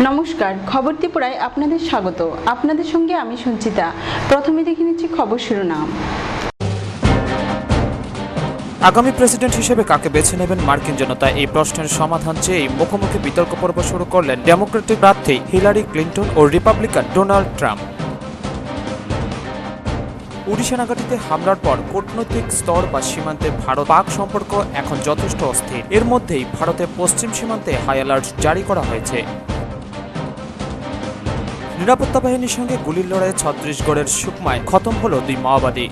নমস্কার, খবর ত্রিপুরায় আপনাদের স্বাগত। আপনাদের সঙ্গে আমি সঞ্চিতা। প্রথমে দেখে নিচ্ছি খবর শিরোনাম। আগামী প্রেসিডেন্ট হিসেবে কাকে বেছে নেবেন মার্কিন জনতা, এই প্রশ্নের সমাধান চেয়েই মুখোমুখি বিতর্ক পর্ব শুরু করলেন ডেমোক্রেটিক প্রার্থী হিলারি ক্লিন্টন ও রিপাবলিকান ডোনাল্ড ট্রাম্প। উড়িষ্যা নাগাটিতে হামলার পর কূটনৈতিক স্তর বা সীমান্তে ভারত পাক সম্পর্ক এখন যথেষ্ট অস্থির। এর মধ্যেই ভারতের পশ্চিম সীমান্তে হাই অ্যালার্ট জারি করা হয়েছে। নিরাপত্তা বাহিনীর সঙ্গে গুলির লড়াইয়ে ছত্তিশগড়ের সুকমায় খতম হলো 2 মাওবাদী।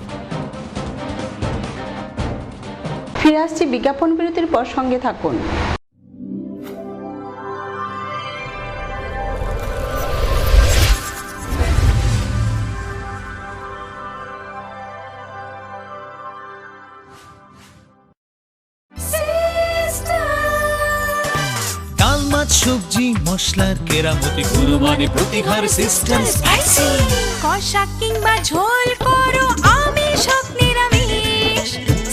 ফিরে আসছি বিজ্ঞাপন বিরতির পর, সঙ্গে থাকুন। সবজি মশলার কেরামতি গুণমানে প্রতিঘার সিস্টেম স্পাইসি কষা কিংবা ঝোল করো আমিষ হোক নিরামিষ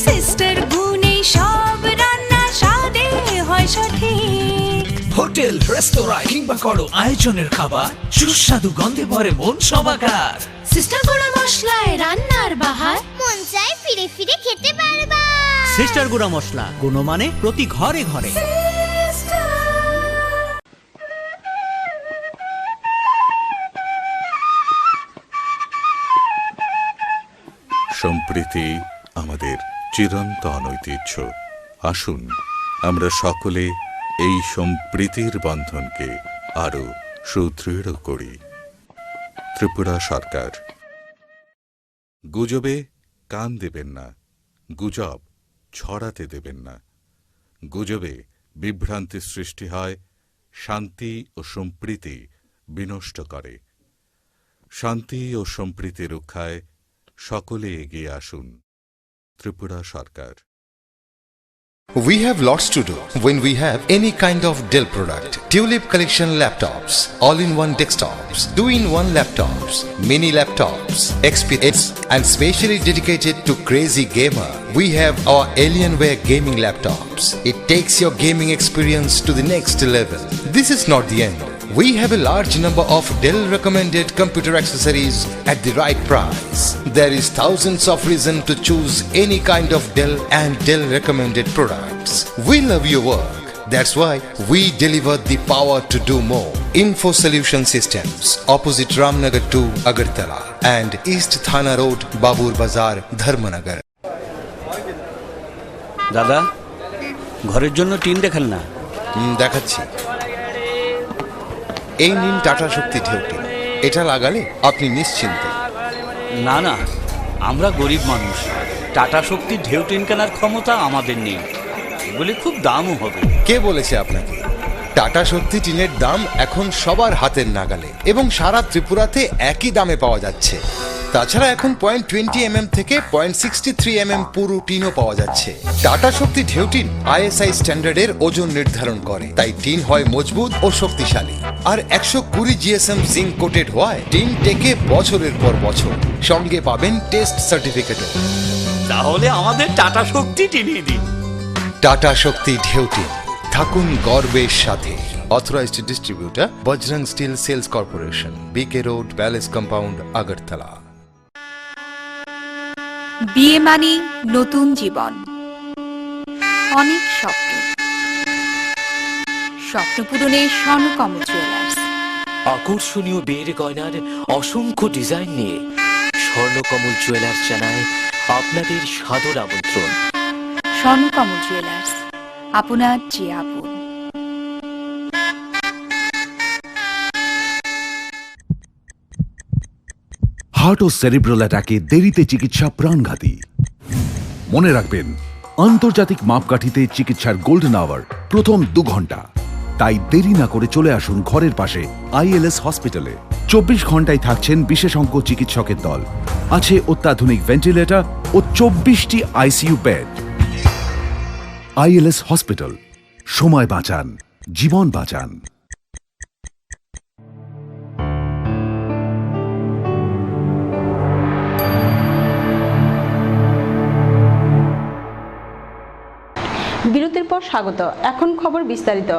সিস্টার গুণে সব রান্না স্বাদে হয় সঠিক। হোটেল রেস্তোরাঁ কিংবা করো আয়োজনের খাবার সুস্বাদু গন্ধে ভরে মন সমাকার। সিস্টার গুঁড়া মশলায় রান্নার বাহার মন চায় ফিরে ফিরে খেতে পারবা। সিস্টার গুঁড়া মশলা গুণমানে প্রতি ঘরে ঘরে। সম্প্রীতি আমাদের চিরন্তন ঐতিহ্য। আসুন আমরা সকলে এই সম্প্রীতির বন্ধনকে আরো সুদৃঢ় করি। ত্রিপুরা সরকার। গুজবে কান দেবেন না, গুজব ছড়াতে দেবেন না। গুজবে বিভ্রান্তি সৃষ্টি হয়, শান্তি ও সম্প্রীতি বিনষ্ট করে। শান্তি ও সম্প্রীতি রক্ষায় সকলে এগিয়ে আসুন। ত্রিপুরা সরকার। We have lots to do when we have any kind of Dell product. Tulip Collection laptops, all-in-one desktops, 2-in-1 laptops, mini laptops, XPS, and specially dedicated to crazy gamer. We have our Alienware gaming laptops. It takes your gaming experience to the next level. This is not the end. We have a large number of Dell recommended computer accessories at the right price. There is thousands of reasons to choose any kind of Dell and Dell recommended products. We love your work. That's why we deliver the power to do more. Info Solution Systems, opposite Ramnagar 2, Agartala, and East Thana Road, Babur Bazar, Dharmanagar. দাদা, ঘরের জন্য tin দেখান না। দেখাচ্ছি। এই নিন tata শক্তি ঢেউটি। এটা লাগালে আপনি নিশ্চিন্ত। না না, আমরা গরিব মানুষ, টাটা শক্তি ঢেউ টিন কেনার ক্ষমতা আমাদের নেই। এগুলি খুব দামও হবে। কে বলেছে আপনাকে? টাটা শক্তি টিনের দাম এখন সবার হাতের নাগালে এবং সারা ত্রিপুরাতে একই দামে পাওয়া যাচ্ছে। তাছাড়া এখন 0.20 থেকে 0.63 পুরো টিনও পাওয়া যাচ্ছে। টাটা শক্তি ঢেউ টিন ISI স্ট্যান্ডার্ডের ওজন নির্ধারণ করে, তাই টিন হয় মজবুত ও শক্তিশালী। আর 120 GSM জিঙ্ক কোটেড হওয়ায় টিন টেকে বছরের পর বছর। সঙ্গে পাবেন টেস্ট সার্টিফিকেটও। তাহলে আমাদের টাটা শক্তি টিনিয়ে দিন। টাটা শক্তি ঢেউ টিন, থাকুন গর্বের সাথে। Authorized distributor Bajrang steel sales corporation, BK road, palace compound, Agartala. বিয়ে মানে নতুন জীবন, অনেক স্বপ্ন। স্বপ্ন পূরণে স্বর্ণকমল জুয়েলার্স। আকর্ষণীয় বিয়ের গয়নার অসংখ্য ডিজাইন নিয়ে স্বর্ণকমল জুয়েলার্স জানায় আপনাদের সাদর আমন্ত্রণ। স্বর্ণকমল জুয়েলার্স, আপনার যে আপন। হার্ট ও সেরিব্রাল অ্যাটাকে দেরিতে চিকিৎসা প্রাণঘাতী। মনে রাখবেন, আন্তর্জাতিক মাপকাঠিতে চিকিৎসার গোল্ডেন আওয়ার প্রথম 2 ঘন্টা। তাই দেরি না করে চলে আসুন ঘরের পাশে ILS হসপিটালে। 24 ঘন্টায় থাকছেন বিশেষজ্ঞ চিকিৎসকের দল। আছে অত্যাধুনিক ভেন্টিলেটর ও 24টি ICU বেড। ILS হসপিটাল, সময় বাঁচান, জীবন বাঁচান। বিরতির পর স্বাগত। এখন খবর বিস্তারিত।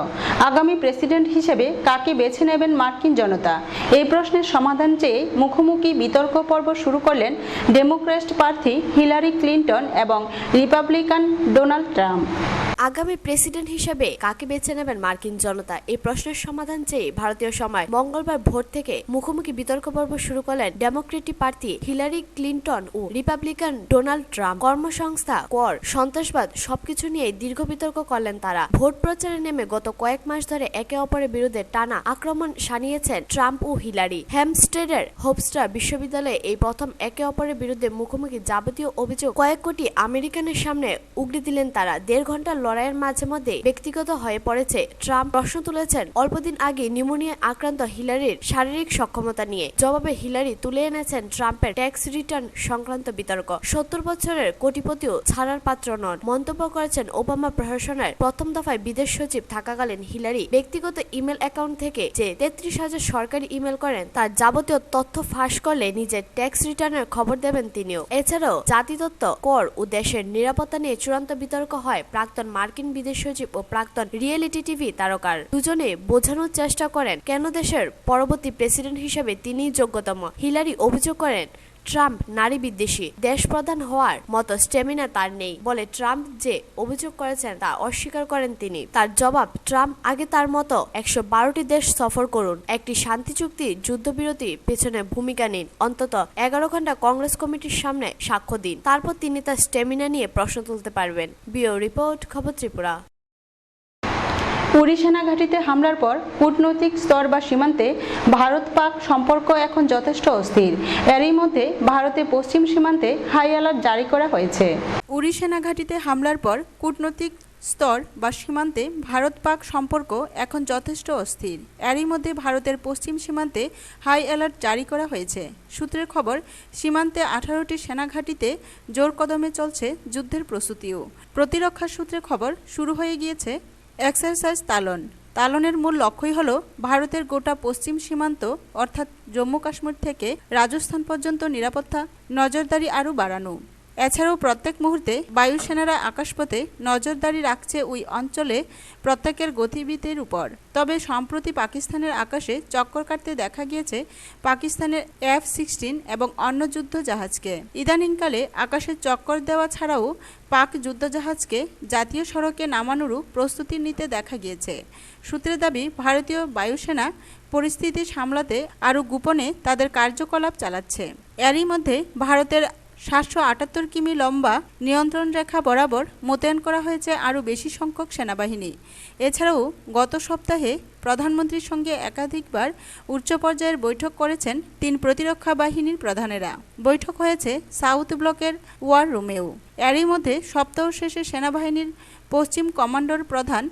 আগামী প্রেসিডেন্ট হিসেবে কাকে বেছে নেবেন মার্কিন জনতা, এই প্রশ্নের সমাধান চেয়ে মুখোমুখি বিতর্ক পর্ব শুরু করলেন ডেমোক্র্যাট প্রার্থী হিলারি ক্লিন্টন এবং রিপাবলিকান ডোনাল্ড ট্রাম্প। আগামী প্রেসিডেন্ট হিসেবে কাকে বেছে নেবেন মার্কিন জনতা, এই প্রশ্নের সমাধান চেয়ে ভারতীয় সময় মঙ্গলবার ভোর থেকে মুখোমুখি বিতর্ক পর্ব শুরু করলেন ডেমোক্রেটিক প্রার্থী হিলারি ক্লিন্টন ও রিপাবলিকান ডোনাল্ড ট্রাম্প। কর্মসংস্থা, কর, সন্ত্রাসবাদ সবকিছু নিয়ে দীর্ঘ বিতর্ক করলেন তারা। ভোট প্রচারে নেমে গত কয়েক মাস ধরে একে অপরের বিরুদ্ধে টানা আক্রমণ শানিয়েছেন ট্রাম্প ও হিলারি। হ্যামস্টেডের হোপস্টার বিশ্ববিদ্যালয়ে এই প্রথম একে অপরের বিরুদ্ধে মুখোমুখি যাবতীয় অভিযোগ কয়েক কোটি আমেরিকানের সামনে উগড়ে দিলেন তারা। 1.5 ঘন্টার লড়াইয়ের মাঝে মধ্যে ব্যক্তিগত হয়ে পড়েছে। ট্রাম্প প্রশ্ন তুলেছেন অল্পদিন আগে নিউমোনিয়া আক্রান্ত হিলারির শারীরিক সক্ষমতা নিয়ে। জবাবে হিলারি তুলে এনেছেন ট্রাম্পের ট্যাক্স রিটার্ন সংক্রান্ত বিতর্ক। 70 বছরের কোটিপতিও ছাড়ার পাত্র নন মন্তব্য করেছেন ওবামা প্রশাসনের প্রথম দফায় বিদেশ সচিব থাকাকালীন হিলারি ব্যক্তিগত ইমেল অ্যাকাউন্ট থেকে যে 33,000 সরকারি ইমেল করেন তার যাবতীয় তথ্য ফাঁস করলে নিজের ট্যাক্স রিটার্নের খবর দেবেন তিনিও। এছাড়াও জাতিতত্ত্ব, কর ও দেশের নিরাপত্তা নিয়ে চূড়ান্ত বিতর্ক হয় প্রাক্তন মার্কিন বিদেশ সচিব ও প্রাক্তন রিয়েলিটি টিভি তারকার। দুজনে বোঝানোর চেষ্টা করেন কেন দেশের পরবর্তী প্রেসিডেন্ট হিসেবে তিনিই যোগ্যতম। হিলারি অভিযোগ করেন ট্রাম্প নারী বিদ্বেষী, দেশ প্রধান হওয়ার মতো স্ট্যামিনা তার নেই বলে ট্রাম্প যে অভিযোগ করেছেন তা অস্বীকার করেন তিনি। তার জবাব, ট্রাম্প আগে তার মতো 112টি দেশ সফর করুন, একটি শান্তি চুক্তি, যুদ্ধবিরতি পেছনে ভূমিকা নিন, অন্তত 11 ঘন্টা কংগ্রেস কমিটির সামনে সাক্ষ্য দিন, তারপর তিনি তার স্ট্যামিনা নিয়ে প্রশ্ন তুলতে পারবেন। ব্যুরো রিপোর্ট, খবর ত্রিপুরা। উড়ি সেনা ঘাঁটিতে হামলার পর কূটনৈতিক স্তর বা সীমান্তে ভারত পাক সম্পর্ক এখন যথেষ্ট অস্থির। এরই মধ্যে ভারতের পশ্চিম সীমান্তে হাই অ্যালার্ট জারি করা হয়েছে। উড়ি সেনা ঘাঁটিতে হামলার পর কূটনৈতিক স্তর বা সীমান্তে ভারত পাক সম্পর্ক এখন যথেষ্ট অস্থির। এরই মধ্যে ভারতের পশ্চিম সীমান্তে হাই অ্যালার্ট জারি করা হয়েছে। সূত্রের খবর, সীমান্তে 18টি সেনা ঘাঁটিতে জোর কদমে চলছে যুদ্ধের প্রস্তুতিও। প্রতিরক্ষা সূত্রে খবর, শুরু হয়ে গিয়েছে এক্সারসাইজ তালন। তালনের মূল লক্ষ্যই হল ভারতের গোটা পশ্চিম সীমান্ত অর্থাৎ জম্মু কাশ্মীর থেকে রাজস্থান পর্যন্ত নিরাপত্তা নজরদারি আরও বাড়ানো। এছাড়াও প্রত্যেক মুহূর্তে বায়ুসেনারা আকাশপথে নজরদারি রাখছে ওই অঞ্চলে প্রত্যেকের গতিবিধির উপর। তবে সম্প্রতি পাকিস্তানের আকাশে চক্কর কাটতে দেখা গিয়েছে পাকিস্তানের F-16 এবং অন্য যুদ্ধ জাহাজকে। ইদানিংকালে আকাশে চক্কর দেওয়া ছাড়াও পাক যুদ্ধজাহাজকে জাতীয় সড়কে নামানোরও প্রস্তুতি নিতে দেখা গিয়েছে। সূত্রের দাবি, ভারতীয় বায়ুসেনা পরিস্থিতি সামলাতে আরও গোপনে তাদের কার্যকলাপ চালাচ্ছে। এরই মধ্যে ভারতের 778 কিমি লম্বা নিয়ন্ত্রণ রেখা বরাবর মোতায়েন করা হয়েছে আরও বেশি সংখ্যক সেনাবাহিনী। এছাড়াও গত সপ্তাহে প্রধানমন্ত্রীর সঙ্গে একাধিকবার উচ্চ পর্যায়ের বৈঠক করেছেন 3 প্রতিরক্ষা বাহিনীর প্রধানেরা। বৈঠক হয়েছে সাউথ ব্লকের ওয়ার রুমেও। এরই মধ্যে সপ্তাহ শেষে সেনাবাহিনীর পশ্চিম কমান্ডার প্রধান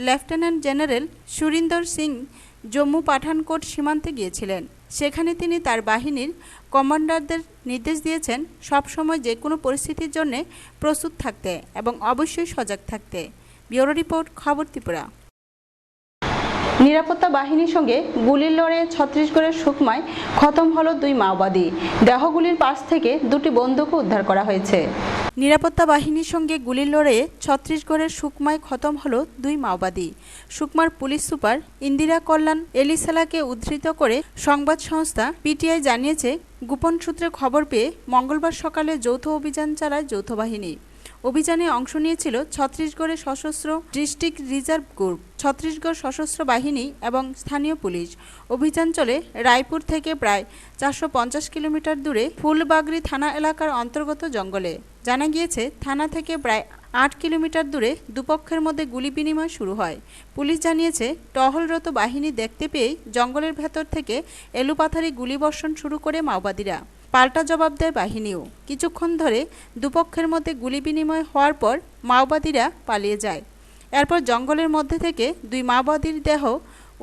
লেফটেন্যান্ট জেনারেল সুরিন্দর সিং জম্মু পাঠানকোট সীমান্তে গিয়েছিলেন। সেখানে তিনি তার বাহিনীর কমান্ডারদের নির্দেশ দিয়েছেন সবসময় যে কোনো পরিস্থিতির জন্য প্রস্তুত থাকতে এবং অবশ্যই সজাগ থাকতে। ব্যুরো রিপোর্ট, খবর ত্রিপুরা। নিরাপত্তা বাহিনীর সঙ্গে গুলির লড়াইয়ে ছত্তিশগড়ের সুকমায় খতম হলো 2 মাওবাদী। দেহগুলির পাশ থেকে 2টি বন্দুকও উদ্ধার করা হয়েছে। নিরাপত্তা বাহিনীর সঙ্গে গুলির লড়াইয়ে ছত্তিশগড়ের সুকমায় খতম হলো 2 মাওবাদী। সুকমার পুলিশ সুপার ইন্দিরা কল্যাণ এলিসেলাকে উদ্ধৃত করে সংবাদ সংস্থা পিটিআই জানিয়েছে, গোপন সূত্রে খবর পেয়ে মঙ্গলবার সকালে যৌথ অভিযান চালায় যৌথ বাহিনী। অভিযানে অংশ নিয়েছিল ছত্তিশগড়ের সশস্ত্র ডিস্ট্রিক্ট রিজার্ভ গ্রুপ, ছত্তিশগড় সশস্ত্র বাহিনী এবং স্থানীয় পুলিশ। অভিযান চলে রায়পুর থেকে প্রায় 450 কিলোমিটার দূরে ফুলবাগরি থানা এলাকার অন্তর্গত জঙ্গলে। জানা গিয়েছে, থানা থেকে প্রায় 8 কিলোমিটার দূরে দুপক্ষের মধ্যে গুলি বিনিময় শুরু হয়। পুলিশ জানিয়েছে, টহলরত বাহিনী দেখতে পেয়েই জঙ্গলের ভেতর থেকে এলোপাথারি গুলিবর্ষণ শুরু করে মাওবাদীরা। পাল্টা জবাব দেয় বাহিনীও। কিছুক্ষণ ধরে দুপক্ষের মধ্যে গুলি বিনিময় হওয়ার পর মাওবাদীরা পালিয়ে যায়। এরপর জঙ্গলের মধ্যে থেকে 2 মাওবাদীর দেহ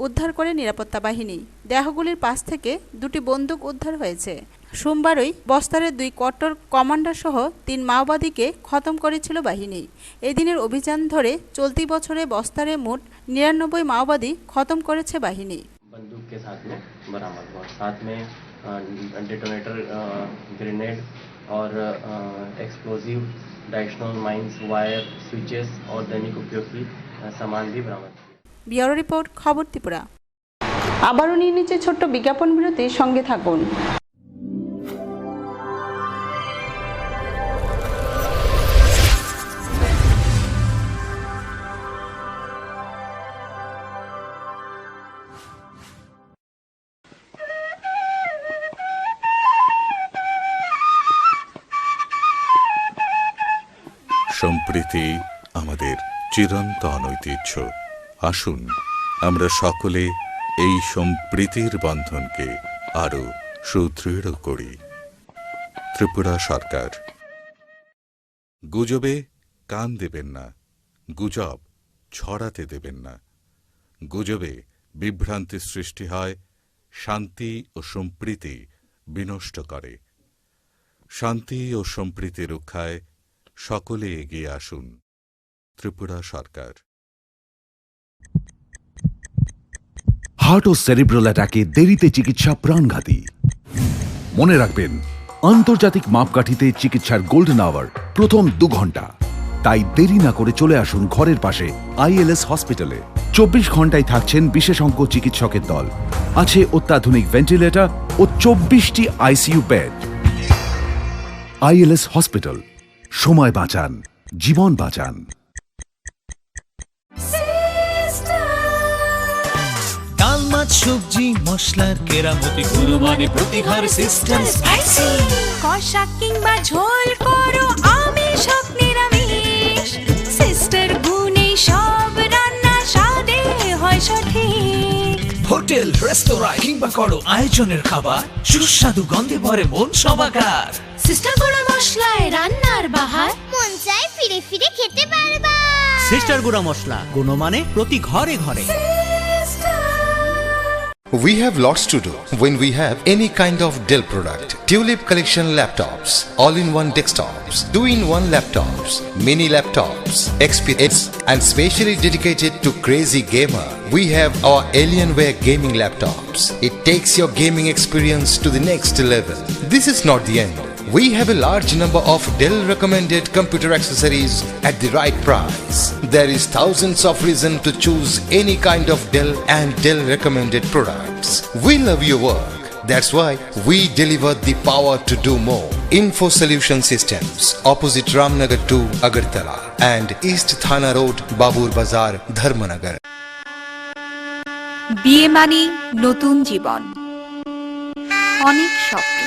উদ্ধার করে নিরাপত্তা বাহিনী। দেহগুলির পাশ থেকে 2টি বন্দুক উদ্ধার হয়েছে। সোমবারই বস্তারের 2 কট্টর কমান্ডার সহ 3 মাওবাদীকে খতম করেছিল বাহিনী। এদিনের অভিযান ধরে চলতি বছরে বস্তারে মোট 99 মাওবাদী খতম করেছে বাহিনী। बंदूक के साथ में बरामद हुआ, साथ में डेटोनेटर, ग्रेनेड और explosive directional mines, wire, switches और दैनिक उपयोग की सामान भी बरामद किए। ব্যুরো রিপোর্ট, খবর ত্রিপুরা। আবারও নিয়ে নিচ্ছে ছোট্ট বিজ্ঞাপন বিরতি, সঙ্গে থাকুন। সম্প্রীতি আমাদের চিরন্তন ঐতিহ্য। আসুন আমরা সকলে এই সম্প্রীতির বন্ধনকে আরো সুদৃঢ় করি। ত্রিপুরা সরকার। গুজবে কান দেবেন না, গুজব ছড়াতে দেবেন না। গুজবে বিভ্রান্তি সৃষ্টি হয়, শান্তি ও সম্প্রীতি বিনষ্ট করে। শান্তি ও সম্প্রীতি রক্ষায় সকলে এগিয়ে আসুন। ত্রিপুরা সরকার। হার্ট ও সেরিব্রাল অ্যাটাকে দেরিতে চিকিৎসা প্রাণঘাতী। মনে রাখবেন, আন্তর্জাতিক মাপকাঠিতে চিকিৎসার গোল্ডেন আওয়ার প্রথম 2 ঘন্টা। তাই দেরি না করে চলে আসুন ঘরের পাশে ILS হসপিটালে। 24 ঘন্টায় থাকছেন বিশেষজ্ঞ চিকিৎসকের দল। আছে অত্যাধুনিক ভেন্টিলেটর ও 24টি ICU বেড। ILS হসপিটাল, সময় বাঁচান, জীবন বাঁচান। ডাল, মাছ, সবজি, মশলার কেরামতি গুণমানে প্রতি ঘর সিস্টেম স্পাইসি। কষা কিংবা ঝোল করো আমিষ হোক নিরামিষ, সিস্টার গুণে সব রান্না স্বাদে হয় সঠিক। হোটেল, রেস্তোরাঁ কিংবা করো আয়োজনের খাবার, সুস্বাদু গন্ধে ভরে মন সবাকার। সিস্টার গুঁড়া মশলায় রান্নার বাহার, মন চাই ফিরে ফিরে খেতে বারবার। সিস্টার গুঁড়া মশলা, গুণমানে প্রতি ঘরে ঘরে। We have lots to do when we have any kind of Dell product. Tulip collection laptops, all-in-one desktops, 2-in-1 laptops, mini laptops, XPS, and specially dedicated to crazy gamer. We have our Alienware gaming laptops. It takes your gaming experience to the next level. This is not the end. We have a large number of Dell recommended computer accessories at the right price. There is thousands of reasons to choose any kind of Dell and Dell recommended products. We love your work. That's why we deliver the power to do more. Info Solution Systems, opposite Ramnagar 2, Agartala, and East Thana Road, Babur Bazar, Dharmanagar. বিয়ে মানে নতুন জীবন, অনেক স্বপ্ন।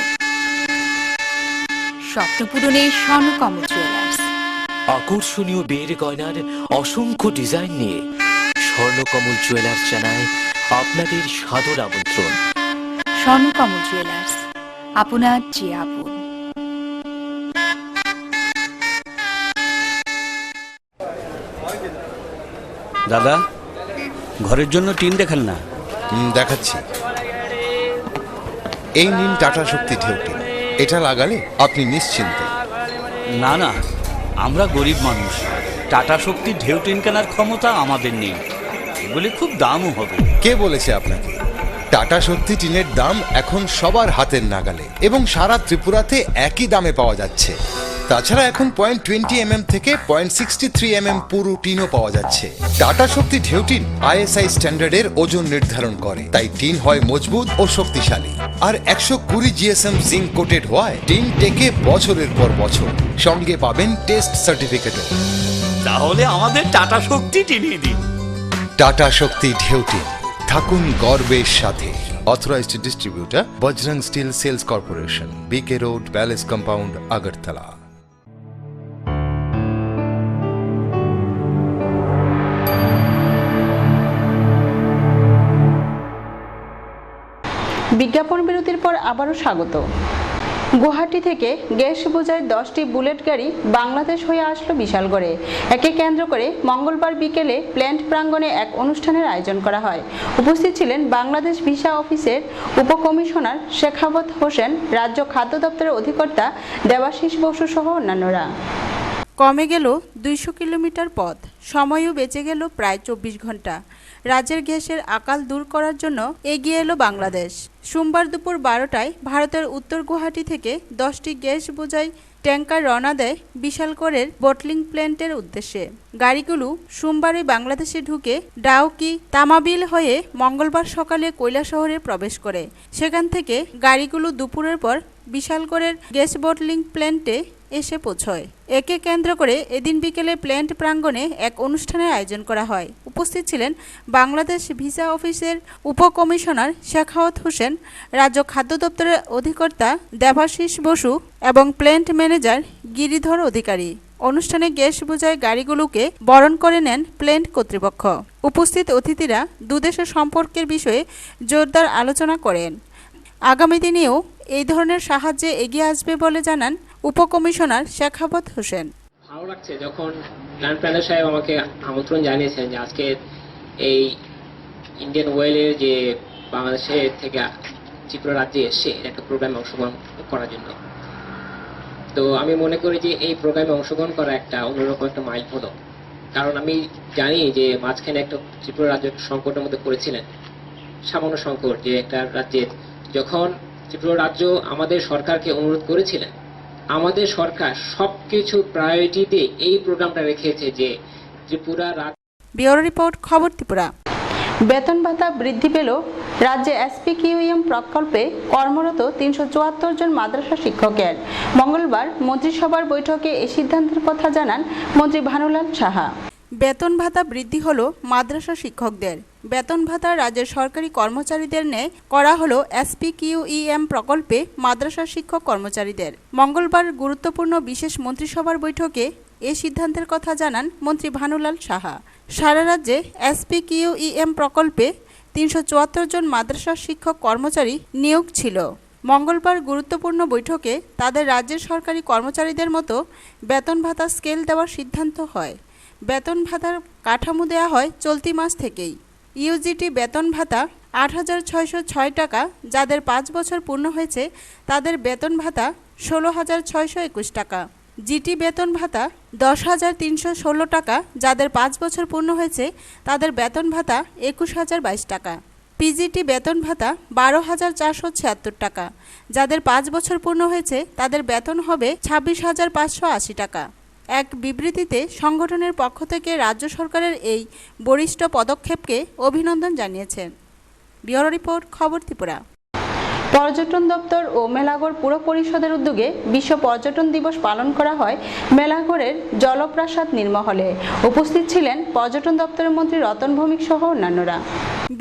স্বপ্ন পূরণে Swarnakamal jewellers. আকর্ষণীয় বিয়ের গয়নার অসংখ্য ডিজাইন নিয়ে স্বর্ণকমল জুয়েলার্স জানায় আপনাদের সাদর আমন্ত্রণ। স্বর্ণকমল জুয়েলার্স, আপনার যে আপন। দাদা, ঘরের জন্য টিন দেখান না। দেখাচ্ছি। এই নিন টাটা শক্তি ঢেউটি। এটা লাগালে আপনি নিশ্চিন্ত। না না, আমরা গরিব মানুষ, টাটা শক্তির ঢেউ টিন কেনার ক্ষমতা আমাদের নেই। এগুলি খুব দামও হবে। কে বলেছে আপনাকে? টাটা শক্তি টিনের দাম এখন সবার হাতের নাগালে এবং সারা ত্রিপুরাতে একই দামে পাওয়া যাচ্ছে। তাছাড়া এখন 0.20 থেকে 0.63 পুরু টিনও পাওয়া যাচ্ছে। টাটা শক্তি ঢেউ টিন ISI স্ট্যান্ডার্ডের ওজন নির্ধারণ করে, তাই টিন হয় মজবুত ও শক্তিশালী। আর 120 GSM জিঙ্ক কোটেড হওয়ায় টিন টেকে বছরের পর বছর। সঙ্গে পাবেন টেস্ট সার্টিফিকেটও। তাহলে আমাদের টাটা শক্তি টিনিয়ে দিন। টাটা শক্তি ঢেউ টিন, থাকুন গর্বের সাথে। Authorized distributor Bajrang steel sales corporation, BK road, palace compound, Agartala. বিজ্ঞাপন বিরতির পর আবারও স্বাগত। গুয়াহাটি থেকে গ্যাস বোঝাই 10টি বুলেট গাড়ি বাংলাদেশ হয়ে আসলো বিশালগড়ে। একে কেন্দ্র করে মঙ্গলবার বিকেলে প্ল্যান্ট প্রাঙ্গণে এক অনুষ্ঠানের আয়োজন করা হয়। উপস্থিত ছিলেন বাংলাদেশ ভিসা অফিসের উপকমিশনার শেখাবত হোসেন, রাজ্য খাদ্য দপ্তরের অধিকর্তা দেবাশিস বসু সহ অন্যান্যরা। কমে গেল 200 কিলোমিটার পথ, সময়ও বেঁচে গেল প্রায় 24 ঘন্টা। রাজ্যের গ্যাসের আকাল দূর করার জন্য এগিয়ে এলো বাংলাদেশ। সোমবার দুপুর 12টায় ভারতের উত্তর গুয়াহাটি থেকে 10টি গ্যাস বোঝাই ট্যাঙ্কার রওনা দেয় বিশালগড়ের বটলিং প্ল্যান্টের উদ্দেশ্যে। গাড়িগুলো সোমবারই বাংলাদেশে ঢুকে ডাউকি তামাবিল হয়ে মঙ্গলবার সকালে কৈলাসহরে প্রবেশ করে। সেখান থেকে গাড়িগুলো দুপুরের পর বিশালগড়ের গ্যাস বটলিং প্ল্যান্টে এসে পৌঁছয়। একে কেন্দ্র করে এদিন বিকেলে প্ল্যান্ট প্রাঙ্গণে এক অনুষ্ঠানের আয়োজন করা হয়। উপস্থিত ছিলেন বাংলাদেশ ভিসা অফিসের উপকমিশনার শেখাওয়াত হোসেন, রাজ্য খাদ্য দপ্তরের অধিকর্তা দেবাশিস বসু এবং প্ল্যান্ট ম্যানেজার গিরিধর অধিকারী। অনুষ্ঠানে গ্যাস বোঝাই গাড়িগুলোকে বরণ করে নেন প্ল্যান্ট কর্তৃপক্ষ। উপস্থিত অতিথিরা দুদেশের সম্পর্কের বিষয়ে জোরদার আলোচনা করেন। আগামী দিনেও এই ধরনের সাহায্যে এগিয়ে আসবে বলে জানান উপকমিশনার শেখাওয়াত হোসেন। ভালো লাগছে যখন প্ল্যান্ট ম্যানেজার সাহেব আমাকে আমন্ত্রণ জানিয়েছেন যে আজকে এই ইন্ডিয়ান ওয়েলের যে বাংলাদেশের থেকে ত্রিপুরা রাজ্যে এসে একটা প্রোগ্রামে অংশগ্রহণ করার জন্য। তো আমি মনে করি যে এই প্রোগ্রামে অংশগ্রহণ করা একটা অন্যরকম একটা মাইল ফলক, কারণ আমি জানি যে মাঝখানে একটা ত্রিপুরা রাজ্য সংকটের মধ্যে পড়েছিলেন, সামান্য সংকট, যে একটা রাজ্যের যখন ত্রিপুরা রাজ্য আমাদের সরকারকে অনুরোধ করেছিলেন, আমাদের সরকার সবকিছু প্রায়োরিটিতে এই প্রোগ্রামটা রেখেছে যে ত্রিপুরা রাজ্য। ব্যুরো রিপোর্ট, খবর ত্রিপুরা। বেতন ভাতা বৃদ্ধি পেল। রাজ্যে এসপিকিউএম প্রকল্পে কর্মরত 374 জন মাদ্রাসা শিক্ষকের। মঙ্গলবার মন্ত্রিসভার বৈঠকে এই সিদ্ধান্তের কথা জানান মন্ত্রী ভানুলাল সাহা। বেতন ভাতা বৃদ্ধি হলো মাদ্রাসা শিক্ষকদের। বেতন ভাতা রাজ্যের সরকারি কর্মচারীদের ন্যায় করা হলো এসপিকিউএম প্রকল্পে মাদ্রাসা শিক্ষক কর্মচারীদের। মঙ্গলবার গুরুত্বপূর্ণ বিশেষ মন্ত্রিসভার বৈঠকে এই সিদ্ধান্তের কথা জানান মন্ত্রী ভানুলাল সাহা। সারা রাজ্যে এসপিকিউএম প্রকল্পে 374 জন মাদ্রাসা শিক্ষক কর্মচারী নিয়োগ ছিল। মঙ্গলবার গুরুত্বপূর্ণ বৈঠকে তাদের রাজ্যের সরকারি কর্মচারীদের মতো বেতন ভাতা স্কেল দেওয়ার সিদ্ধান্ত হয়। বেতন ভাতার কাঠামো দেওয়া হয় চলতি মাস থেকেই। ইউজিটি বেতন ভাতা 8,606 টাকা, যাদের 5 বছর পূর্ণ হয়েছে তাদের বেতন ভাতা 16,621 টাকা। জিটি বেতন ভাতা 10,316 টাকা, যাদের 5 বছর পূর্ণ হয়েছে তাদের বেতন ভাতা 21,022 টাকা। পিজিটি বেতন ভাতা 12,476 টাকা, যাদের 5 বছর পূর্ণ হয়েছে তাদের বেতন হবে 26,580 টাকা। এক বিবৃতিতে সংগঠনের পক্ষ থেকে রাজ্য সরকারের এই বরিষ্ঠ পদক্ষেপকে অভিনন্দন জানিয়েছেন। ব্যুরো রিপোর্ট, খবর ত্রিপুরা। পর্যটন দপ্তর ও মেলাঘর পুর পরিষদের উদ্যোগে বিশ্ব পর্যটন দিবস পালন করা হয় মেলাঘরের জলপ্রাসাদ নির্মহলে। উপস্থিত ছিলেন পর্যটন দপ্তরের মন্ত্রী রতন ভৌমিক সহ অন্যান্যরা।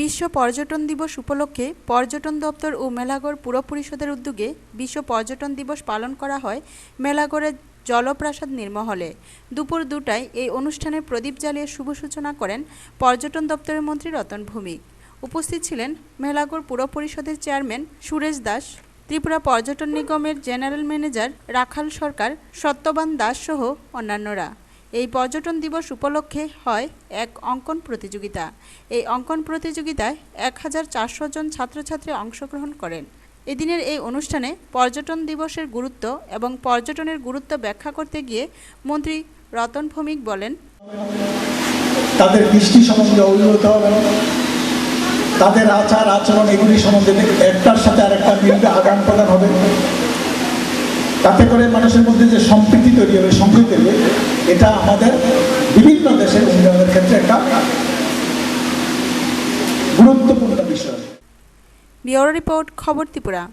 বিশ্ব পর্যটন দিবস উপলক্ষে পর্যটন দপ্তর ও মেলাঘর পুর পরিষদের উদ্যোগে বিশ্ব পর্যটন দিবস পালন করা হয় মেলাঘরের জলপ্রাসাদ নির্মহলে। দুপুর 2টায় এই অনুষ্ঠানে প্রদীপ জ্বালিয়ে শুভ সূচনা করেন পর্যটন দপ্তরের মন্ত্রী রতন ভৌমিক। উপস্থিত ছিলেন মেলাঘর পুর পরিষদের চেয়ারম্যান সুরেশ দাস, ত্রিপুরা পর্যটন নিগমের জেনারেল ম্যানেজার রাখাল সরকার, সত্যবান দাস সহ অন্যান্যরা। এই পর্যটন দিবস উপলক্ষে হয় এক অঙ্কন প্রতিযোগিতা। এই অঙ্কন প্রতিযোগিতায় 1,400 জন ছাত্রছাত্রী অংশগ্রহণ করেন। এদিনের এই অনুষ্ঠানে পর্যটন দিবসের গুরুত্ব এবং পর্যটনের গুরুত্ব ব্যাখ্যা করতে গিয়ে মন্ত্রী রতন ভৌমিক বলেন, তাদের দৃষ্টি সম্বন্ধে অবগত হবেন, তাদের আচার আচরণ এগুলি সম্বন্ধে একটার সাথে আরেকটা মিলবে, আদান প্রদান হবে। তাতে করে মানুষের মধ্যে যে সম্প্রীতি তৈরি হবে, সংহতি তৈরি হবে, এটা আমাদের বিভিন্ন দেশের উন্নয়নের ক্ষেত্রে একটা গুরুত্বপূর্ণ বিষয়। ব্যুরো রিপোর্ট, খবর ত্রিপুরা।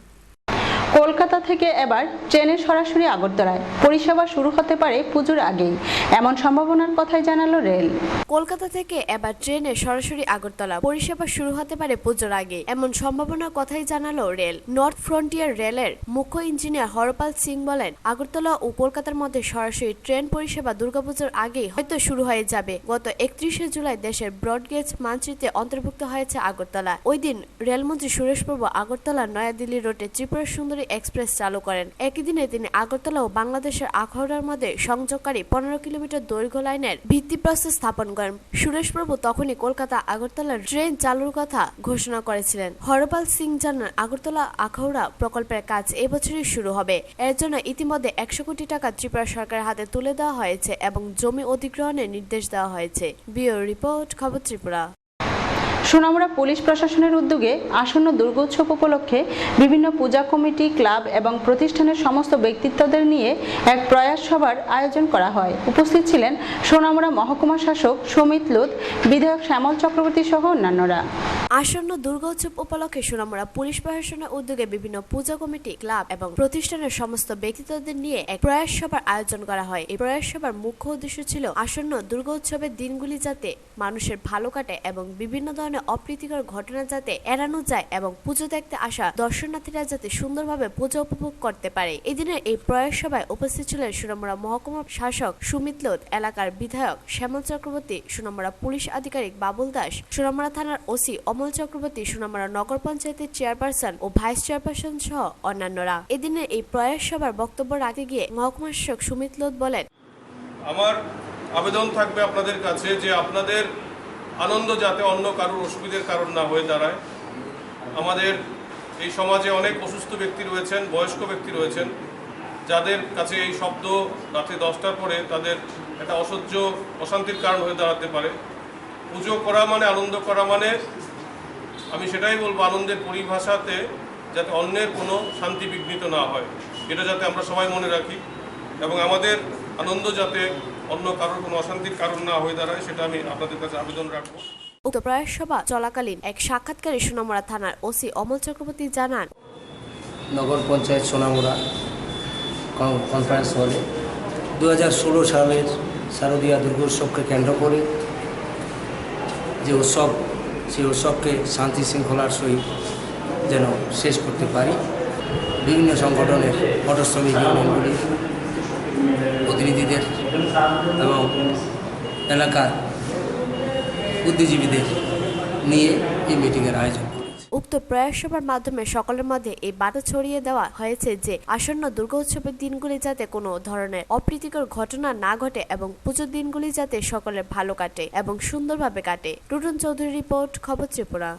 কলকাতা থেকে এবার ট্রেনে সরাসরি আগরতলায় পরিষেবা শুরু হতে পারে পুজোর আগেই, এমন সম্ভাবনার কথাই জানালো রেল। কলকাতা থেকে এবার ট্রেনে সরাসরি আগরতলা পরিষেবা শুরু হতে পারে পুজোর আগে, এমন সম্ভাবনার কথাই জানালো রেল। নর্থ ফ্রন্টিয়ার রেলের মুখ্য ইঞ্জিনিয়ার হরপাল সিং বলেন, আগরতলা ও কলকাতার মধ্যে সরাসরি ট্রেন পরিষেবা দুর্গাপুজোর আগেই হয়তো শুরু হয়ে যাবে। গত 31শে জুলাই দেশের ব্রডগেজ মানচিত্রে অন্তর্ভুক্ত হয়েছে আগরতলা। ওই দিন রেলমন্ত্রী সুরেশ প্রভু আগরতলা নয়াদিল্লি রোডে ত্রিপুরা সুন্দরী এক্সপ্রেস চালু করেন। একই দিনে তিনি আগরতলা ও বাংলাদেশের আখাউড়ার মধ্যে সংযোগকারী 15 কিলোমিটার দৈর্ঘ্য লাইনের ভিত্তিপ্রস্তর স্থাপন করেন। সুরেশ প্রভু তখনই কলকাতা আগরতলার ট্রেন চালুর কথা ঘোষণা করেছিলেন। হরপাল সিং জানান, আগরতলা আখাউড়া প্রকল্পের কাজ এবছরই শুরু হবে। এর জন্য ইতিমধ্যে 100 কোটি টাকা ত্রিপুরা সরকারের হাতে তুলে দেওয়া হয়েছে এবং জমি অধিগ্রহণের নির্দেশ দেওয়া হয়েছে। ব্যুরো রিপোর্ট, খবর ত্রিপুরা। সোনামুড়া পুলিশ প্রশাসনের উদ্যোগে আসন্ন দুর্গোৎসব উপলক্ষে বিভিন্ন পূজা কমিটি, ক্লাব এবং প্রতিষ্ঠানের সমস্ত ব্যক্তিত্বদের নিয়ে এক প্রয়াস সভার আয়োজন করা হয়। উপস্থিত ছিলেন সোনামুড়া মহকুমা শাসক সুমিত লুত, বিধায়ক শ্যামল চক্রবর্তী সহ অন্যান্যরা। আসন্ন দুর্গোৎসব উপলক্ষে সোনামুড়া পুলিশ প্রশাসনের উদ্যোগে বিভিন্ন পূজা কমিটি, ক্লাব এবং প্রতিষ্ঠানের সমস্ত ব্যক্তিত্বদের নিয়ে এক প্রয়াস সভার আয়োজন করা হয়। এই প্রয়াস সভার মুখ্য উদ্দেশ্য ছিল আসন্ন দুর্গোৎসবের দিনগুলি যাতে মানুষের ভালো কাটে এবং বিভিন্ন ধরনের অপ্রীতিকর ঘটনা যাতে এড়ানো যায় এবং পুজো দেখতে আসা দর্শনার্থীরা যাতে সুন্দরভাবে পুজো উপভোগ করতে পারে। এদিনের এই প্রয়াস সভায় উপস্থিত ছিলেন সোনামুড়া মহকুমা শাসক সুমিত লোধ, এলাকার বিধায়ক শ্যামল চক্রবর্তী, সোনামুড়া পুলিশ আধিকারিক বাবুল দাস, সোনামুড়া থানার ওসি অমল চক্রবর্তী, সোনামুড়া নগর পঞ্চায়েতের চেয়ারপারসন ও ভাইস চেয়ারপারসন সহ অন্যান্যরা। এদিনের এই প্রয়াস সভার বক্তব্য রাখতে গিয়ে মহকুমা শাসক সুমিত লোধ বলেন, আমার আবেদন থাকবে আপনাদের কাছে যে আপনাদের আনন্দ যাতে অন্য কারোর অসুবিধার কারণ না হয়ে দাঁড়ায়। আমাদের এই সমাজে অনেক অসুস্থ ব্যক্তি রয়েছেন, বয়স্ক ব্যক্তি রয়েছেন, যাদের কাছে এই শব্দ রাতে 10টার পরে তাদের একটা অসহ্য অশান্তির কারণ হয়ে দাঁড়াতে পারে। পুজো করা মানে, আনন্দ করা মানে, আমি সেটাই বলবো, আনন্দের পরিভাষাতে যাতে অন্যের কোনো শান্তি বিঘ্নিত না হয়, এটা যাতে আমরা সবাই মনে রাখি এবং আমাদের আনন্দ যাতে অন্য কারোর কোনো অশান্তির কারণ না হয়ে দাঁড়ায়, সেটা আমি আপনাদের কাছে আবেদন রাখবো। উক্ত প্রয়াস সভা চলাকালীন এক সাক্ষাৎকারে সোনামুড়া থানার ওসি অমল চক্রবর্তী জানান, নগর পঞ্চায়েত সোনামুড়া কনফারেন্স হলে 2016 সালের শারদীয়া দুর্গোৎসবকে কেন্দ্র করে যে উৎসব, সেই উৎসবকে শান্তি শৃঙ্খলার সহিত যেন শেষ করতে পারি, বিভিন্ন সংগঠনের অটো শ্রমিক ইউনিয়নগুলি প্রতিনিধিদের এবং এলাকার বুদ্ধিজীবীদের নিয়ে এই মিটিংয়ের আয়োজন। উক্ত প্রয়াস সভার মাধ্যমে সকলের মধ্যে এই বার্তা ছড়িয়ে দেওয়া হয়েছে যে আসন্ন দুর্গোৎসবের দিনগুলি যাতে কোনো ধরনের অপ্রীতিকর ঘটনা না ঘটে এবং পুজোর দিনগুলি যাতে সকলের ভালো কাটে এবং সুন্দরভাবে কাটে। টুটুন চৌধুরী রিপোর্ট, খবর ত্রিপুরা।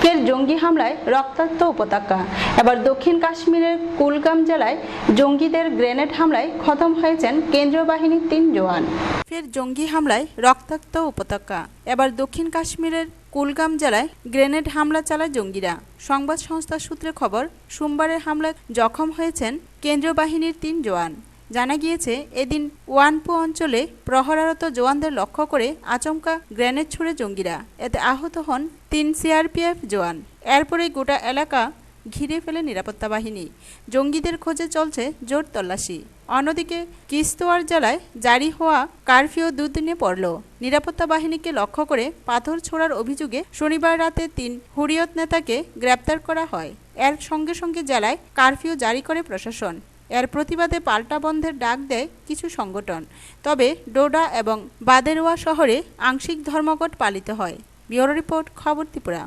ফের জঙ্গি হামলায় রক্তাক্ত উপত্যকা। এবার দক্ষিণ কাশ্মীরের কুলগাম জেলায় জঙ্গিদের গ্রেনেড হামলায় খতম হয়েছেন কেন্দ্রীয় বাহিনীর 3 জওয়ান। ফের জঙ্গি হামলায় রক্তাক্ত উপত্যকা। এবার দক্ষিণ কাশ্মীরের কুলগাম জেলায় গ্রেনেড হামলা চালায় জঙ্গিরা। সংবাদ সংস্থা সূত্রে খবর, সোমবারের হামলায় জখম হয়েছেন কেন্দ্রীয় বাহিনীর 3 জওয়ান। জানা গিয়েছে, এদিন ওয়ানপু অঞ্চলে প্রহরারত জওয়ানদের লক্ষ্য করে আচমকা গ্রেনেড ছুড়ে জঙ্গিরা। এতে আহত হন 3 সিআরপিএফ জওয়ান। এরপরেই গোটা এলাকা ঘিরে ফেলে নিরাপত্তা বাহিনী। জঙ্গিদের খোঁজে চলছে জোর তল্লাশি। অন্যদিকে কিস্তোয়ার জেলায় জারি হওয়া কারফিউ 2 দিনে পড়ল। নিরাপত্তা বাহিনীকে লক্ষ্য করে পাথর ছোড়ার অভিযোগে শনিবার রাতে 3 হুরিয়ত নেতাকে গ্রেপ্তার করা হয়। এর সঙ্গে সঙ্গে জেলায় কারফিউ জারি করে প্রশাসন। এর প্রতিবাদে পাল্টা বন্ধের ডাক দেয় কিছু সংগঠন। তবে ডোডা এবং বাদেরওয়া শহরে আংশিক ধর্মঘট পালিত হয়। ব্যুরো রিপোর্ট, খবর ত্রিপুরা।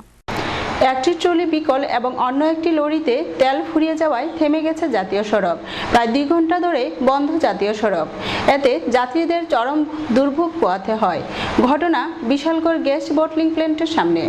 একটি ট্রলি বিকল এবং অন্য একটি লরিতে তেল ফুরিয়ে যাওয়ায় থেমে গেছে জাতীয় সড়ক। প্রায় 2 ঘন্টা ধরে বন্ধ জাতীয় সড়ক। এতে যাত্রীদের চরম দুর্ভোগ পোহাতে হয়। ঘটনা বিশালগড় গ্যাস বটলিং প্ল্যান্টের সামনে।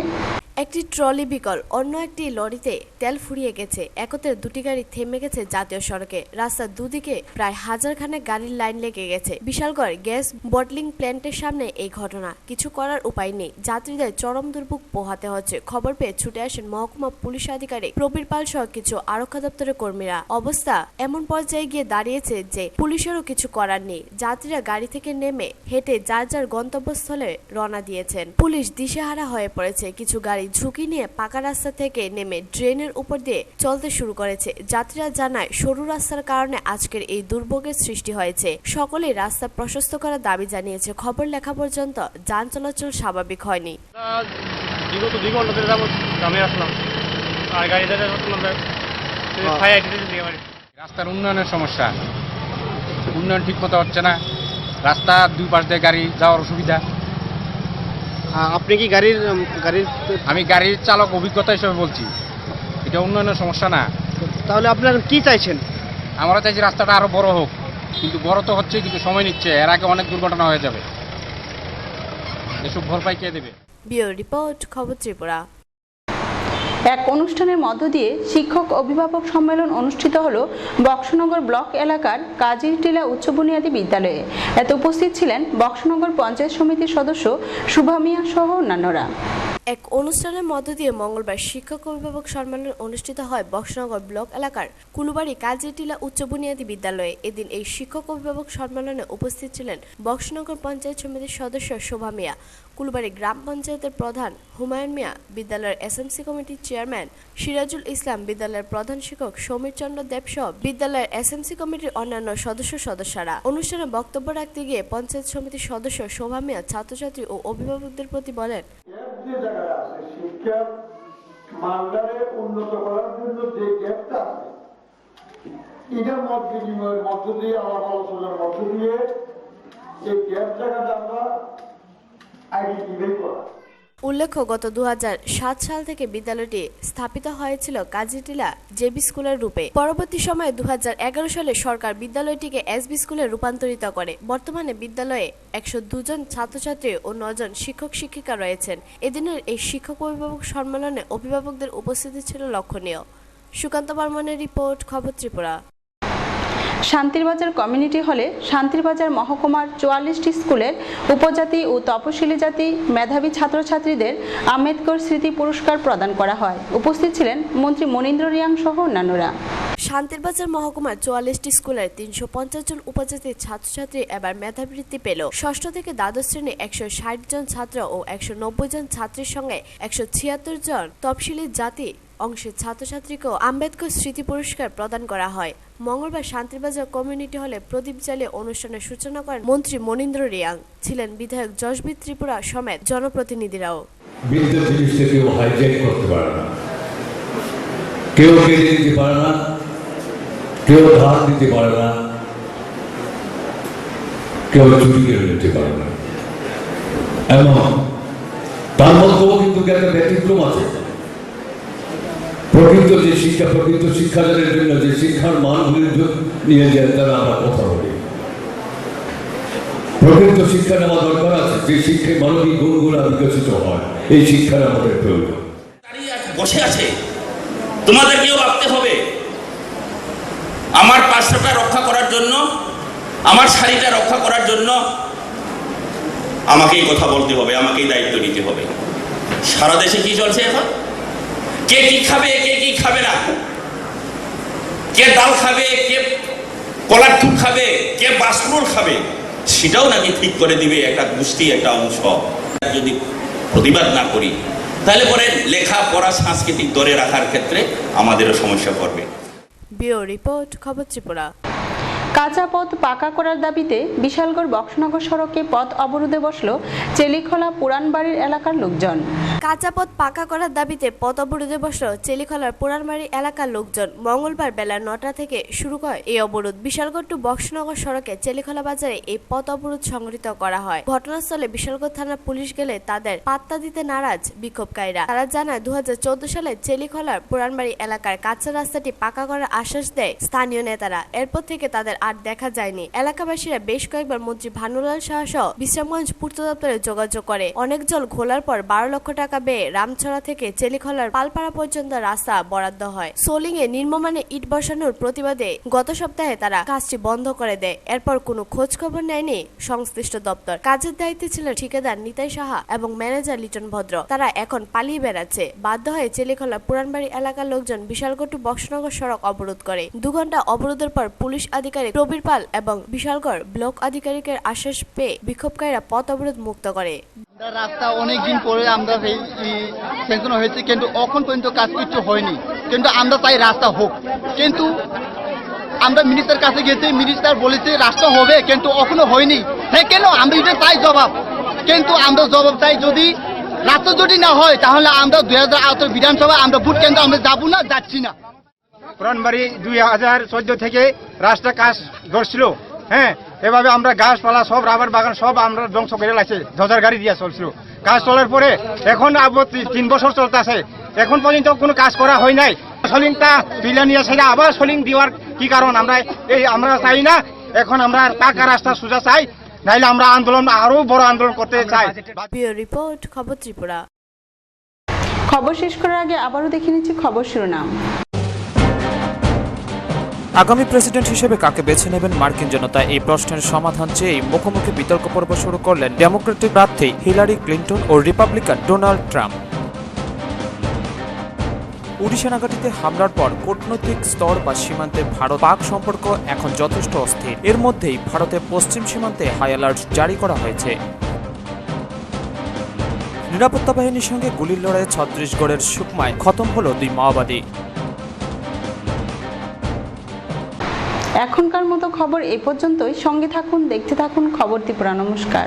একটি ট্রলি বিকল অন্য একটি লরিতে তেল ফুরিয়ে গেছে। একত্রে 2টি গাড়ি থেমে গেছে জাতীয় সড়কে। রাস্তার দুদিকে প্রায় 1000 খানেক গাড়ির লাইন লেগে গেছে। বিশালগড় গ্যাস বটলিং প্ল্যান্টের সামনে এই ঘটনা। কিছু করার উপায় নেই, যাত্রীদের চরম দুর্ভোগ পোহাতে হচ্ছে। খবর পেয়ে ছুটে আসেন মহকুমা পুলিশ আধিকারিক প্রবীর পাল সহ কিছু আরক্ষা দপ্তরের কর্মীরা। অবস্থা এমন পর্যায়ে গিয়ে দাঁড়িয়েছে যে পুলিশেরও কিছু করার নেই। যাত্রীরা গাড়ি থেকে নেমে হেঁটে যার যার গন্তব্যস্থলে রওনা দিয়েছেন। পুলিশ দিশেহারা হয়ে পড়েছে। কিছু গাড়ি ঝুঁকি নিয়ে পাকা রাস্তা থেকে নেমে ড্রেনের উপর দিয়ে চলতে শুরু করেছে। যাত্রীরা জানায়, সরু রাস্তার কারণে আজকের এই দুর্ভোগের সৃষ্টি হয়েছে। সকলেই রাস্তা প্রশস্ত করার দাবি জানিয়েছে। খবর লেখা পর্যন্ত যান চলাচল স্বাভাবিক হয়নি। বিগত 2 ঘন্টা ধরে গ্রামে আসলাম আর গাড়ি ধরে রাস্তার উন্নয়নের সমস্যা, উন্নয়ন ঠিক মতো হচ্ছে না। রাস্তার 2 পাশ দিয়ে গাড়ি যাওয়ার অসুবিধা। আপনি কি গাড়ির আমি গাড়ির চালক অভিজ্ঞতা হিসেবে বলছি, এটা উন্নয়নের সমস্যা না। তাহলে আপনারা কি চাইছেন? আমরা চাইছি রাস্তাটা আরো বড় হোক, কিন্তু বড় তো হচ্ছে, কিন্তু সময় নিচ্ছে। এর আগে অনেক দুর্ঘটনা হয়ে যাবে। এসব ভরপাই কে দেবে? ব্যুরো রিপোর্ট, খবর ত্রিপুরা। এক অনুষ্ঠানের মধ্য দিয়ে শিক্ষক অভিভাবক সম্মেলন অনুষ্ঠিত হলো বক্সনগর ব্লক এলাকার কাজিরটিলা উচ্চ বুনিয়াদী বিদ্যালয়ে। এতে উপস্থিত ছিলেন বক্সনগর পঞ্চায়েত সমিতির সদস্য শুভা মিয়া সহ অন্যান্যরা। এক অনুষ্ঠানের মধ্য দিয়ে মঙ্গলবার শিক্ষক অভিভাবক সম্মেলন অনুষ্ঠিত হয় বক্সনগর ব্লক এলাকার কুলুবাড়ি কাজীটিলা উচ্চ বুনিয়াদী বিদ্যালয়ে। এদিন এই শিক্ষক অভিভাবক সম্মেলনে উপস্থিত ছিলেন বক্সনগর পঞ্চায়েত সমিতির সদস্য শোভা মিয়া, কুলুবাড়ি গ্রাম পঞ্চায়েতের প্রধান হুমায়ুন মিয়া, বিদ্যালয়ের এসএমসি কমিটির চেয়ারম্যান সিরাজুল ইসলাম, বিদ্যালয়ের প্রধান শিক্ষক সমীর চন্দ্র দেব সহ বিদ্যালয়ের এসএমসি কমিটির অন্যান্য সদস্যরা। অনুষ্ঠানে বক্তব্য রাখতে গিয়ে পঞ্চায়েত সমিতির সদস্য শোভা মিয়া ছাত্রছাত্রী ও অভিভাবকদের প্রতি বলেন, শিক্ষার মানদারে উন্নত করার জন্য যে গ্যাপটা আছে এটার মত বিনিময়ের মধ্য দিয়ে আলাপ আলোচনার মধ্য দিয়ে এই গ্যাপ জায়গাটা আমরা আইডেন্টিফাই করা। উল্লেখ্য, গত 2007 সাল থেকে বিদ্যালয়টি স্থাপিত হয়েছিল কাজীটিলা জেবি স্কুলের রূপে। পরবর্তী সময়ে 2011 সালে সরকার বিদ্যালয়টিকে এসবি স্কুলে রূপান্তরিত করে। বর্তমানে বিদ্যালয়ে 102 জন ছাত্রছাত্রী ও 9 জন শিক্ষক শিক্ষিকা রয়েছেন। এদিনের এই শিক্ষক অভিভাবক সম্মেলনে অভিভাবকদের উপস্থিতি ছিল লক্ষণীয়। সুকান্ত বর্মনের রিপোর্ট, খবর ত্রিপুরা। শান্তিরবাজার কমিউনিটি হলে শান্তিরবাজার মহকুমার 44টি স্কুলের উপজাতি ও তপশিলি জাতি মেধাবী ছাত্রছাত্রীদের আম্বেদকর স্মৃতি পুরস্কার প্রদান করা হয়। উপস্থিত ছিলেন মন্ত্রী মনীন্দ্র রিয়াং সহ অন্যান্যরা। শান্তিরবাজার মহকুমার 44টি স্কুলের 350 জন উপজাতির ছাত্রছাত্রী এবার মেধাবৃত্তি পেল। ষষ্ঠ থেকে দ্বাদশ শ্রেণী 160 জন ছাত্র ও 190 জন ছাত্রীর সঙ্গে 176 জন তপশিলি জাতি অংশের ছাত্রছাত্রীকেও আম্বেদকর স্মৃতি পুরস্কার প্রদান করা হয়। মঙ্গলবার শান্তিরবাজার কমিউনিটি হলে প্রদীপ জ্বালিয়ে অনুষ্ঠানের সূচনা করেন মন্ত্রী মনীন্দ্র রিয়াং। ছিলেন বিধায়ক যশবীর ত্রিপুরা সমেত জনপ্রতিনিধিরাও। বিদ্যুৎ জিনিসটা কেউ হাইজ্যাক করতে পারে না, কেউ কেড়ে দিতে পারে না, কেউ ধার দিতে পারে না, কেউ চুরি করে নিতে পারে না। এবং তার মধ্যেও কিন্তু একটা ব্যতিক্রম আছে। প্রকৃত যে শিক্ষা, প্রকৃত শিক্ষাদানের জন্য যে শিক্ষার মানগুলি নিয়ে যায় তারা আমরা কথা বলি। প্রকৃত শিক্ষা নেওয়া দরকার আছে, যে শিক্ষায় মানবিক গুণগুলো বিকশিত হয়, এই শিক্ষার আমাদের প্রয়োজন। বসে আছে, তোমাদেরকেও ভাবতে হবে আমার পাঁচশোটা রক্ষা করার জন্য, আমার শাড়িটা রক্ষা করার জন্য আমাকেই কথা বলতে হবে, আমাকেই দায়িত্ব নিতে হবে। সারা দেশে কি চলছে এখন? কে কি খাবে, কে কি খাবে না, কে ডাল খাবে, কে কলার থুপ খাবে, কে বাসমুল খাবে, সেটাও নাকি ঠিক করে দিবে একটা গোষ্ঠী, একটা অংশ। যদি প্রতিবাদ না করি তাহলে পরে লেখাপড়া সাংস্কৃতিক ধরে রাখার ক্ষেত্রে আমাদেরও সমস্যা পড়বে। ব্যুরো রিপোর্ট, খবর ত্রিপুরা। কাঁচা পথ পাকা করার দাবিতে বিশালগড় বক্সনগর সড়কে পথ অবরোধে বসল চেলিখোলা পুরানবাড়ির এলাকার লোকজন। কাঁচা পথ পাকা করার দাবিতে পথ অবরোধে বসল চেলিখোলার পুরানবাড়ি এলাকার লোকজন। মঙ্গলবার বেলা 9টা থেকে শুরু হয় এই অবরোধ। বিশালগড় টু বক্সনগর সড়কে চেলিখোলা বাজারে এই পথ অবরোধ সংঘটিত করা হয়। ঘটনাস্থলে বিশালগড় থানার পুলিশ গেলে তাদের পাত্তা দিতে নারাজ বিক্ষোভকারীরা। তারা জানায় 2014 সালে চেলিখোলার পুরানবাড়ি এলাকার কাঁচা রাস্তাটি পাকা করার আশ্বাস দেয় স্থানীয় নেতারা। এরপর থেকে তাদের আর দেখা যায়নি। এলাকাবাসীরা বেশ কয়েকবার মন্ত্রী ভানুলাল শাহ সহ বিশ্রামগঞ্জ পূর্ত দপ্তরে যোগাযোগ করে। অনেক জল ঘোলার পর 12 লক্ষ টাকা ব্যয়ে রামছড়া থেকে চেলিখোলার পালপাড়া পর্যন্ত রাস্তা বরাদ্দ হয়। সোলিং এ নির্মমানে ইট বসানোর প্রতিবাদে গত সপ্তাহে তারা কাজটি বন্ধ করে দেয়। এরপর কোনো খোঁজ খবর নেয়নি সংশ্লিষ্ট দপ্তর। কাজের দায়িত্বে ছিলেন ঠিকাদার নিতাই সাহা এবং ম্যানেজার লিটন ভদ্র। তারা এখন পালিয়ে বেড়াচ্ছে। বাধ্য হয়ে চেলিখোলা পুরানবাড়ি এলাকার লোকজন বিশালগড় টু বক্সনগর সড়ক অবরোধ করে। 2 ঘন্টা অবরোধের পর পুলিশ আধিকারিক প্রবীর পাল এবং বিশালগড় ব্লক আধিকারিকের আশ্বাস পেয়ে বিক্ষোভকারীরা পথ অবরোধ মুক্ত করে। রাস্তা অনেকদিন পরে আমরা স্যাংশন হয়েছে, কিন্তু এখন পর্যন্ত কাজ কিছু হয়নি। কিন্তু আমরা চাই রাস্তা হোক। কিন্তু আমরা মিনিস্টার কাছে গেছি, মিনিস্টার বলেছে রাস্তা হবে, কিন্তু এখনো হয়নি। হ্যাঁ, কেন? আমরা এটা চাই জবাব। কিন্তু আমরা জবাব চাই, যদি রাস্তা যদি না হয় তাহলে আমরা 2018 বিধানসভা আমরা ভোট কেন্দ্র আমরা যাবো না, যাচ্ছি না। পুরানবাড়ি 2014 থেকে রাস্তা কাজ ধরছিল। হ্যাঁ, এভাবে আমরা গাছপালা সব রাবার বাগান সব আমরা ধ্বংস করে লাগছে। ধ্বজার গাড়ি দিয়ে চলছিল। কাজ চলার পরে এখন আবার 3 বছর চলতেছে, এখন পর্যন্ত কোনো কাজ করা হয় নাই। সলিংটা তুলে নিয়ে সেটা আবার সলিং দেওয়ার কি কারণ? আমরা চাই না। এখন আমরা পাকা রাস্তা সোজা চাই, নাইলে আমরা আন্দোলন আরো বড় আন্দোলন করতে চাই। ব্যুরো রিপোর্ট, খবর ত্রিপুরা। খবর শেষ করার আগে আবারও দেখে নিচ্ছি খবর শিরোনাম। আগামী প্রেসিডেন্ট হিসেবে কাকে বেছে নেবেন মার্কিন জনতা, এই প্রশ্নের সমাধান চেয়ে মুখোমুখি বিতর্ক পর্ব শুরু করলেন ডেমোক্রেটিক প্রার্থী হিলারি ক্লিন্টন ও রিপাবলিকান ডোনাল্ড ট্রাম্প। উড়ি সেনাঘাঁটিতে হামলার পর কূটনৈতিক স্তর বা সীমান্তে ভারত পাক সম্পর্ক এখন যথেষ্ট অস্থির। এর মধ্যেই ভারতের পশ্চিম সীমান্তে হাই অ্যালার্ট জারি করা হয়েছে। নিরাপত্তা বাহিনীর সঙ্গে গুলির লড়াইয়ে ছত্তিশগড়ের সুকমায় খতম হলো 2 মাওবাদী। এখনকার মতো খবর এ পর্যন্তই। সঙ্গে থাকুন, দেখতে থাকুন খবর ত্রিপুরা। নমস্কার।